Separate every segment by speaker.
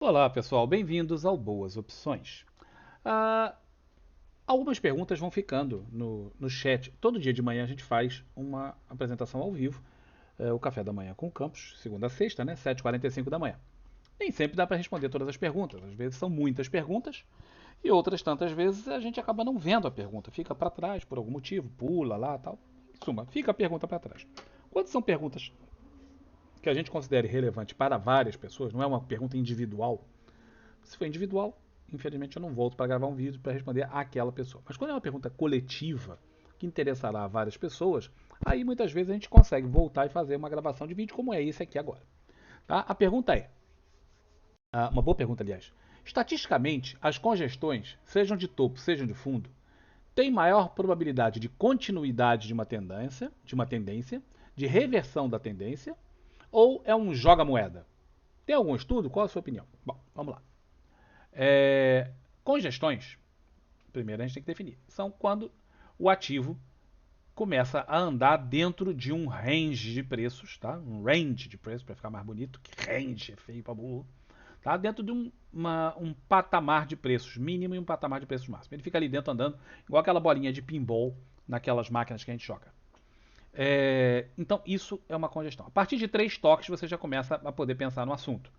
Speaker 1: Olá, pessoal, bem-vindos ao Boas Opções. Ah, Algumas perguntas vão ficando no chat. Todo dia de manhã a gente faz uma apresentação ao vivo, o café da manhã com o Campos, segunda a sexta, né, 7h45 da manhã. Nem sempre dá para responder todas as perguntas, às vezes são muitas perguntas e outras tantas vezes a gente acaba não vendo a pergunta, fica para trás por algum motivo, pula lá tal. Em suma, fica a pergunta para trás. Quando são perguntas que a gente considere relevante para várias pessoas, não é uma pergunta individual. Se for individual, infelizmente eu não volto para gravar um vídeo para responder àquela pessoa. Mas quando é uma pergunta coletiva, que interessará a várias pessoas, aí muitas vezes a gente consegue voltar e fazer uma gravação de vídeo como é esse aqui agora. Tá? A pergunta é, uma boa pergunta aliás, estatisticamente as congestões, sejam de topo, sejam de fundo, têm maior probabilidade de continuidade de uma tendência, de reversão da tendência, ou é um joga-moeda? Tem algum estudo? Qual a sua opinião? Bom, vamos lá. Congestões, primeiro a gente tem que definir, são quando o ativo começa a andar dentro de um range de preços, tá? Um range de preços, para ficar mais bonito, que range é feio para burro, tá? Dentro de um patamar de preços mínimo e um patamar de preços máximo. Ele fica ali dentro andando, igual aquela bolinha de pinball naquelas máquinas que a gente joga. Então, isso é uma congestão. A partir de 3 toques, você já começa a poder pensar no assunto.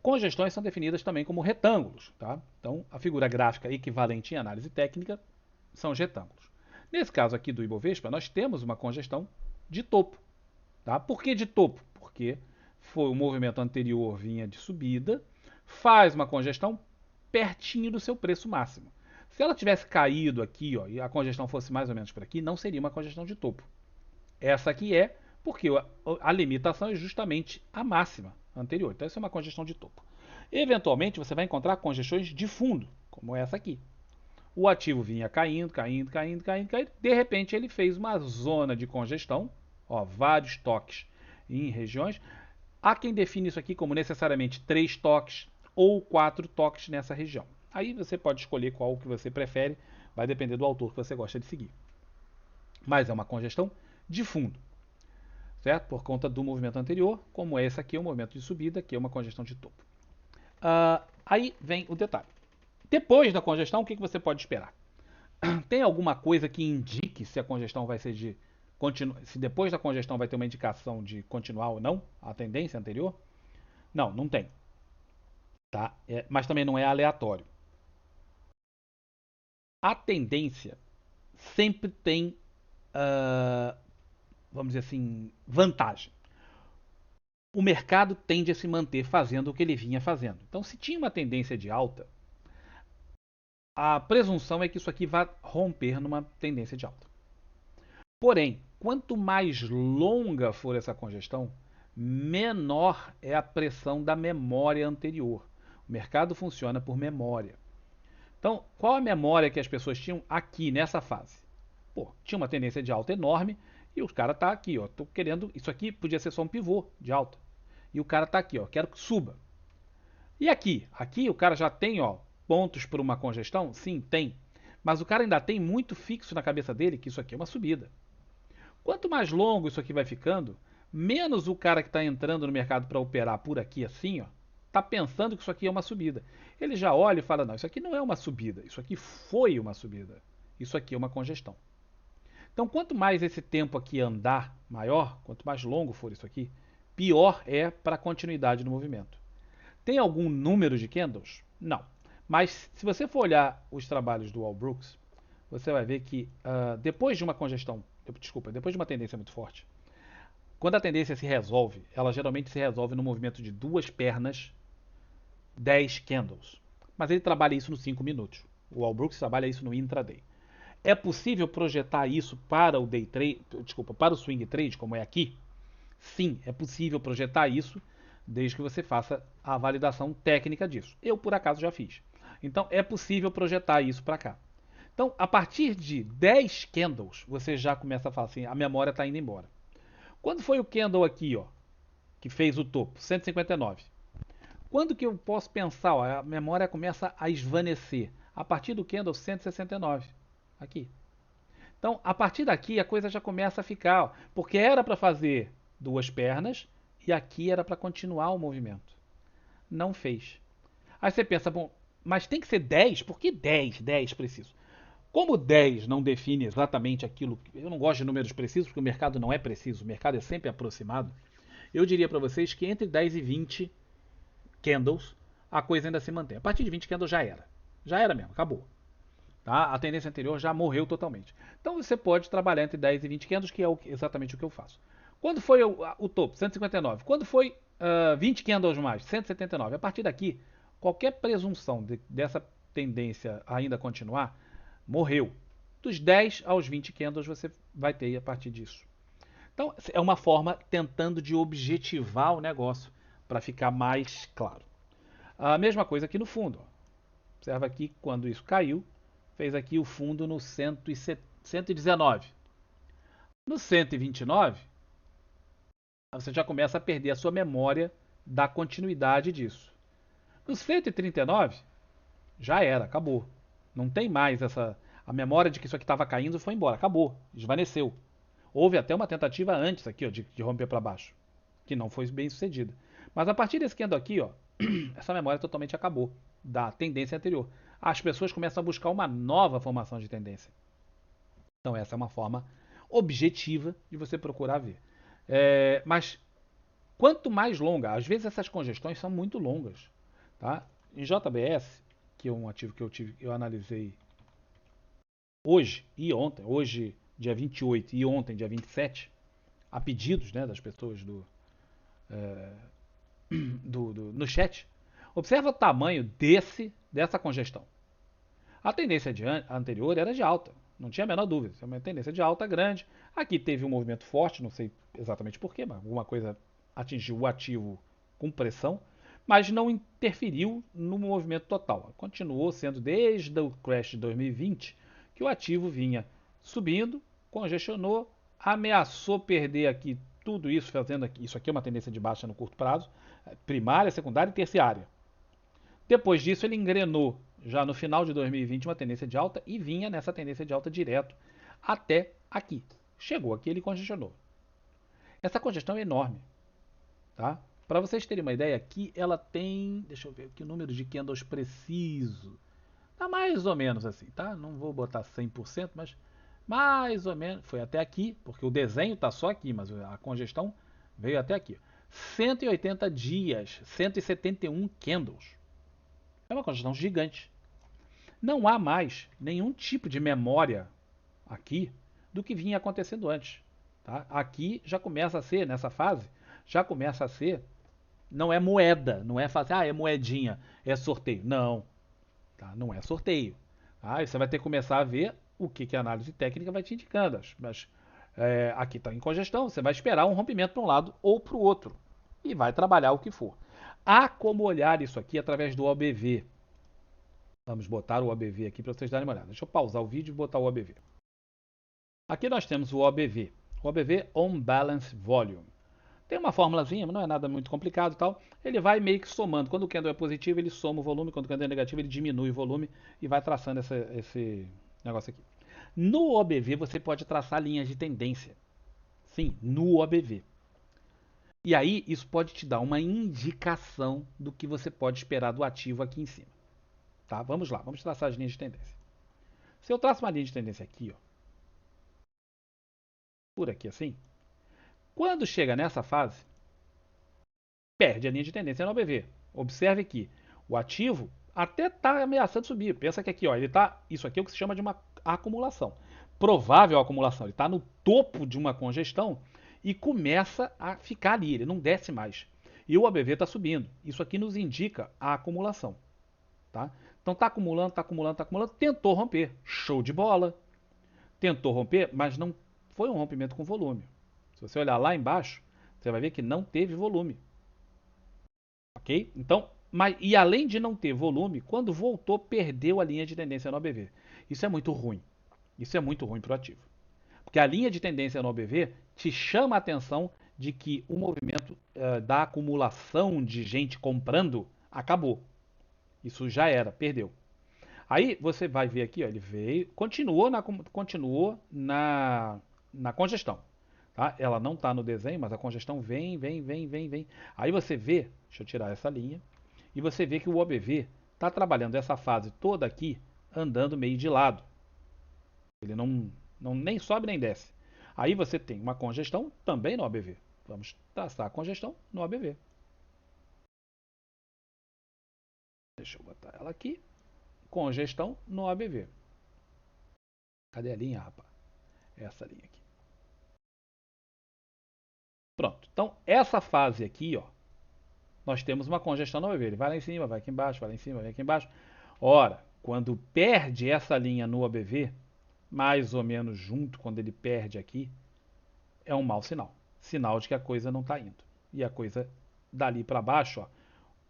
Speaker 1: Congestões são definidas também como retângulos. Tá? Então, a figura gráfica equivalente em análise técnica são os retângulos. Nesse caso aqui do Ibovespa, nós temos uma congestão de topo. Tá? Por que de topo? Porque foi o movimento anterior vinha de subida, faz uma congestão pertinho do seu preço máximo. Se ela tivesse caído aqui ó, e a congestão fosse mais ou menos por aqui, não seria uma congestão de topo. Essa aqui é porque a limitação é justamente a máxima anterior. Então, isso é uma congestão de topo. Eventualmente, você vai encontrar congestões de fundo, como essa aqui. O ativo vinha caindo, caindo, caindo, caindo, caindo. De repente, ele fez uma zona de congestão, ó, vários toques em regiões. Há quem define isso aqui como necessariamente 3 toques ou 4 toques nessa região. Aí você pode escolher qual que você prefere, vai depender do autor que você gosta de seguir. Mas é uma congestão de fundo, certo? Por conta do movimento anterior, como esse aqui é um movimento de subida, que é uma congestão de topo. Aí vem o detalhe. Depois da congestão, o que você pode esperar? Tem alguma coisa que indique se a congestão vai ser de se depois da congestão vai ter uma indicação de continuar ou não a tendência anterior? Não, não tem. Tá? Mas também não é aleatório. A tendência sempre tem, uh, vamos dizer assim, vantagem. O mercado tende a se manter fazendo o que ele vinha fazendo. Então, se tinha uma tendência de alta, a presunção é que isso aqui vai romper numa tendência de alta. Porém, quanto mais longa for essa congestão, menor é a pressão da memória anterior. O mercado funciona por memória. Então, qual a memória que as pessoas tinham aqui nessa fase? Pô, tinha uma tendência de alta enorme e o cara tá aqui, ó, tô querendo, isso aqui podia ser só um pivô de alta. E o cara tá aqui, ó, quero que suba. E aqui? Aqui o cara já tem, ó, pontos por uma congestão? Sim, tem. Mas o cara ainda tem muito fixo na cabeça dele que isso aqui é uma subida. Quanto mais longo isso aqui vai ficando, menos o cara que está entrando no mercado para operar por aqui assim, ó, está pensando que isso aqui é uma subida. Ele já olha e fala: não, isso aqui não é uma subida, isso aqui foi uma subida, isso aqui é uma congestão. Então, quanto mais esse tempo aqui andar maior, quanto mais longo for isso aqui, pior é para a continuidade do movimento. Tem algum número de candles? Não. Mas se você for olhar os trabalhos do Wall Brooks, você vai ver que depois de uma congestão, desculpa, depois de uma tendência muito forte, quando a tendência se resolve, ela geralmente se resolve no movimento de duas pernas, 10 candles. Mas ele trabalha isso nos 5 minutos. O Wall Brooks trabalha isso no intraday. É possível projetar isso para o day trade, desculpa, para o swing trade, como é aqui? Sim, é possível projetar isso, desde que você faça a validação técnica disso. Eu, por acaso, já fiz. Então, é possível projetar isso para cá. Então, a partir de 10 candles, você já começa a falar assim, a memória está indo embora. Quando foi o candle aqui, ó, que fez o topo? 159. Quando que eu posso pensar? Ó, a memória começa a esvanecer. A partir do candle 169. Aqui. Então, a partir daqui, a coisa já começa a ficar. Ó, porque era para fazer duas pernas e aqui era para continuar o movimento. não fez. Aí você pensa, bom, mas tem que ser 10? Por que 10? 10 preciso. Como 10 não define exatamente aquilo, eu não gosto de números precisos porque o mercado não é preciso, o mercado é sempre aproximado. Eu diria para vocês que entre 10 e 20 candles a coisa ainda se mantém. A partir de 20 candles já era. Já era mesmo, acabou. Tá? A tendência anterior já morreu totalmente. Então você pode trabalhar entre 10 e 20 candles, que é exatamente o que eu faço. Quando foi o topo? 159. Quando foi 20 candles mais? 179. A partir daqui, qualquer presunção dessa tendência ainda continuar, morreu. Dos 10 aos 20 candles você vai ter a partir disso. Então, é uma forma tentando de objetivar o negócio para ficar mais claro. A mesma coisa aqui no fundo. Ó. Observa aqui quando isso caiu, fez aqui o fundo no 119. No 129, você já começa a perder a sua memória da continuidade disso. No 139, já era, acabou. Não tem mais essa. A memória de que isso aqui estava caindo foi embora, acabou, desvaneceu. Houve até uma tentativa antes aqui, ó, de romper para baixo, que não foi bem sucedida. Mas a partir desse candle aqui, ó, essa memória totalmente acabou da tendência anterior. As pessoas começam a buscar uma nova formação de tendência. Então essa é uma forma objetiva de você procurar ver. Mas quanto mais longa, às vezes essas congestões são muito longas. Tá? Em JBS, que é um ativo que eu analisei hoje e ontem, hoje dia 28 e ontem dia 27, a pedidos, né, das pessoas no chat, observa o tamanho dessa congestão. A tendência anterior era de alta, não tinha a menor dúvida. É uma tendência de alta grande. Aqui teve um movimento forte, não sei exatamente porquê, mas alguma coisa atingiu o ativo com pressão, mas não interferiu no movimento total. Continuou sendo desde o crash de 2020 que o ativo vinha subindo, congestionou, ameaçou perder aqui tudo isso, fazendo aqui. Isso aqui é uma tendência de baixa no curto prazo, primária, secundária e terciária. Depois disso, ele engrenou já no final de 2020 uma tendência de alta e vinha nessa tendência de alta direto até aqui. Chegou aqui, ele congestionou. Essa congestão é enorme, tá? Para vocês terem uma ideia, aqui ela tem, deixa eu ver aqui o número de candles preciso. Tá mais ou menos assim, tá? Não vou botar 100%, mas mais ou menos, foi até aqui, porque o desenho tá só aqui, mas a congestão veio até aqui. 180 dias, 171 candles. É uma congestão gigante. Não há mais nenhum tipo de memória aqui do que vinha acontecendo antes. Tá? Aqui já começa a ser, nessa fase, já começa a ser, não é moeda, não é fazer, é moedinha, é sorteio. Não, tá? Não é sorteio. Tá? Você vai ter que começar a ver o que a análise técnica vai te indicando. Mas aqui está em congestão, você vai esperar um rompimento para um lado ou para o outro. E vai trabalhar o que for. Há como olhar isso aqui através do OBV. Vamos botar o OBV aqui para vocês darem uma olhada. Deixa eu pausar o vídeo e botar o OBV. Aqui nós temos o OBV. O OBV On Balance Volume. Tem uma formulazinha, mas não é nada muito complicado e tal. Ele vai meio que somando. Quando o candle é positivo, ele soma o volume. Quando o candle é negativo, ele diminui o volume e vai traçando esse negócio aqui. No OBV, você pode traçar linhas de tendência. Sim, no OBV. E aí, isso pode te dar uma indicação do que você pode esperar do ativo aqui em cima. Tá? Vamos lá, vamos traçar as linhas de tendência. Se eu traço uma linha de tendência aqui, ó, por aqui assim, quando chega nessa fase, perde a linha de tendência no OBV. Observe que o ativo até está ameaçando subir. Pensa que aqui, ó, ele tá, isso aqui é o que se chama de uma acumulação. Provável acumulação. Ele está no topo de uma congestão e começa a ficar ali, ele não desce mais. E o OBV está subindo. Isso aqui nos indica a acumulação. Tá? Então está acumulando, está acumulando, está acumulando. Tentou romper. Show de bola. Tentou romper, mas não foi um rompimento com volume. Se você olhar lá embaixo, você vai ver que não teve volume. Ok? Então, e além de não ter volume, quando voltou, perdeu a linha de tendência no OBV. Isso é muito ruim. Isso é muito ruim para o ativo. Porque a linha de tendência no OBV te chama a atenção de que o movimento da acumulação de gente comprando acabou. Isso já era, perdeu. Aí você vai ver aqui, ó, ele veio, continuou na congestão. Tá? Ela não está no desenho, mas a congestão vem, vem, vem, vem, vem. Aí você vê, deixa eu tirar essa linha, E você vê que o OBV está trabalhando essa fase toda aqui, andando meio de lado. Ele não nem sobe nem desce. Aí você tem uma congestão também no OBV. Vamos traçar a congestão no OBV. Deixa eu botar ela aqui. Congestão no OBV. Cadê a linha, rapaz? Essa linha aqui. Pronto. Então, essa fase aqui, ó, nós temos uma congestão no OBV. Ele vai lá em cima, vai aqui embaixo, vai lá em cima, vai aqui embaixo. Ora, quando perde essa linha no OBV, mais ou menos junto, quando ele perde aqui, é um mau sinal. Sinal de que a coisa não está indo. E a coisa dali para baixo, ó,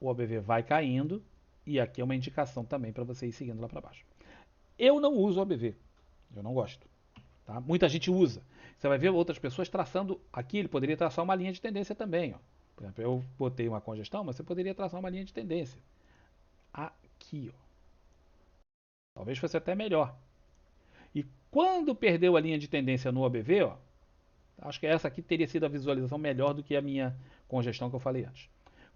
Speaker 1: o OBV vai caindo e aqui é uma indicação também para você ir seguindo lá para baixo. Eu não uso o OBV, eu não gosto. Tá? Muita gente usa. Você vai ver outras pessoas traçando aqui, ele poderia traçar uma linha de tendência também. Ó. Por exemplo, eu botei uma congestão, mas você poderia traçar uma linha de tendência. Aqui, ó. Talvez fosse até melhor. E quando perdeu a linha de tendência no OBV, ó, acho que essa aqui teria sido a visualização melhor do que a minha congestão que eu falei antes.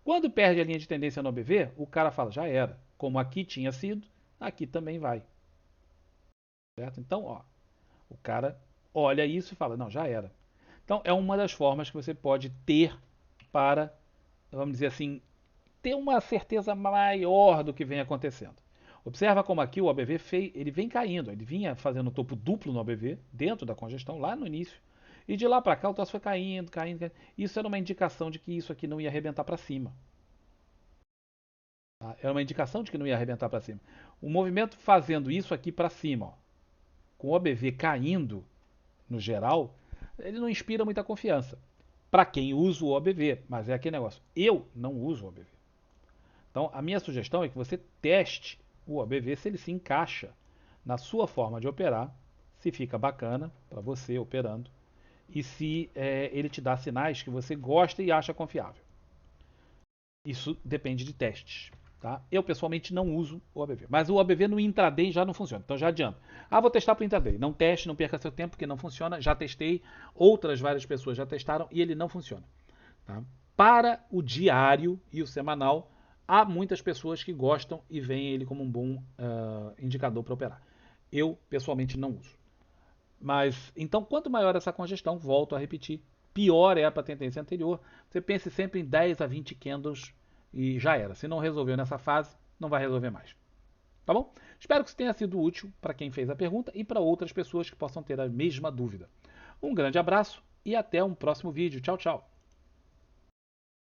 Speaker 1: Quando perde a linha de tendência no OBV, o cara fala, já era. Como aqui tinha sido, aqui também vai. Certo? Então, ó, o cara olha isso e fala, não, já era. Então, é uma das formas que você pode ter para, vamos dizer assim, ter uma certeza maior do que vem acontecendo. Observa como aqui o OBV ele vem caindo, ele vinha fazendo topo duplo no OBV, dentro da congestão, lá no início, e de lá para cá o troço foi caindo, caindo, caindo. Isso era uma indicação de que isso aqui não ia arrebentar para cima. Tá? Era uma indicação de que não ia arrebentar para cima. O movimento fazendo isso aqui para cima, ó, com o OBV caindo, no geral, ele não inspira muita confiança. Para quem usa o OBV, mas é aquele negócio. Eu não uso o OBV. Então, a minha sugestão é que você teste o OBV se ele se encaixa na sua forma de operar, se fica bacana para você operando e se ele te dá sinais que você gosta e acha confiável. Isso depende de testes. Tá? Eu pessoalmente não uso o OBV, mas o OBV no intraday já não funciona, então já adianta. Vou testar para o intraday. Não teste, não perca seu tempo, porque não funciona. Já testei, outras várias pessoas já testaram e ele não funciona. Tá? Para o diário e o semanal, há muitas pessoas que gostam e veem ele como um bom indicador para operar. Eu, pessoalmente, não uso. Mas, então, quanto maior essa congestão, volto a repetir, pior é a tendência anterior. Você pense sempre em 10 a 20 candles e já era. Se não resolveu nessa fase, não vai resolver mais. Tá bom? Espero que isso tenha sido útil para quem fez a pergunta e para outras pessoas que possam ter a mesma dúvida. Um grande abraço e até um próximo vídeo. Tchau, tchau.